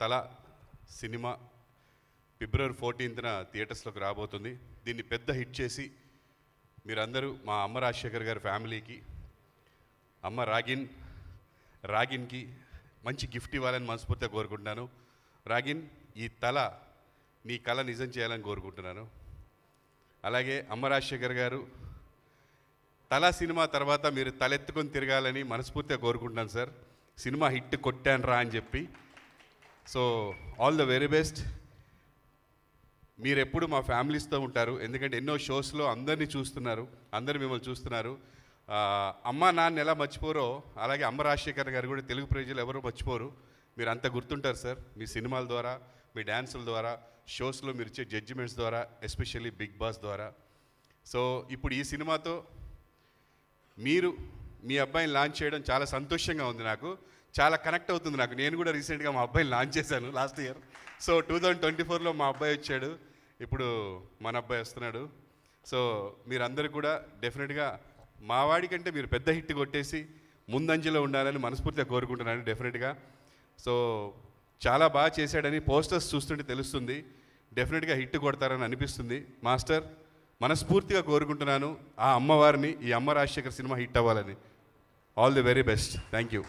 తల సినిమా ఫిబ్రవరి 14న థియేటర్స్లోకి రాబోతుంది. దీన్ని పెద్ద హిట్ చేసి మీరందరూ మా అమ్మ రాజశేఖర్ గారి ఫ్యామిలీకి, అమ్మ రాగిన్కి మంచి గిఫ్ట్ ఇవ్వాలని మనస్ఫూర్తిగా కోరుకుంటున్నాను. రాగిన్, ఈ తల నీ కళ నిజం చేయాలని కోరుకుంటున్నాను. అలాగే అమ్మ రాజశేఖర్ గారు, తల సినిమా తర్వాత మీరు తలెత్తుకొని తిరగాలని మనస్ఫూర్తిగా కోరుకుంటున్నాను సార్. సినిమా హిట్ కొట్టాను రా అని చెప్పి. So all the very best. మీరు ఎప్పుడు మా ఫ్యామిలీస్తో ఉంటారు, ఎందుకంటే ఎన్నో షోస్లో అందరినీ చూస్తున్నారు, అందరు మిమ్మల్ని చూస్తున్నారు. అమ్మ నాన్న ఎలా మర్చిపోరో అలాగే అమ్మ రాజశేఖర్ గారు కూడా తెలుగు ప్రజలు ఎవరు మర్చిపోరు. మీరు అంత గుర్తుంటారు సార్, మీ సినిమాల ద్వారా, మీ డ్యాన్సుల ద్వారా, షోస్లో మీరు ఇచ్చే జడ్జిమెంట్స్ ద్వారా, ఎస్పెషల్లీ బిగ్ బాస్ ద్వారా. సో ఇప్పుడు ఈ సినిమాతో మీరు మీ అబ్బాయిని లాంచ్ చేయడం చాలా సంతోషంగా ఉంది, నాకు చాలా కనెక్ట్ అవుతుంది నాకు. నేను కూడా రీసెంట్గా మా అబ్బాయిని లాంచ్ చేశాను లాస్ట్ ఇయర్. సో 2024లో మా అబ్బాయి వచ్చాడు, ఇప్పుడు మన అబ్బాయి వస్తున్నాడు. సో మీరందరూ కూడా డెఫినెట్గా మా వాడి కంటే మీరు పెద్ద హిట్ కొట్టేసి ముందంజలో ఉండాలని మనస్ఫూర్తిగా కోరుకుంటున్నాను డెఫినెట్గా. సో చాలా బాగా చేశాడని పోస్టర్స్ చూస్తుంటే తెలుస్తుంది, డెఫినెట్గా హిట్ కొడతారని అనిపిస్తుంది. మాస్టర్, మనస్ఫూర్తిగా కోరుకుంటున్నాను ఆ అమ్మవారిని, ఈ అమ్మ రాజశేఖర్ సినిమా హిట్ అవ్వాలని. All the very best. Thank you.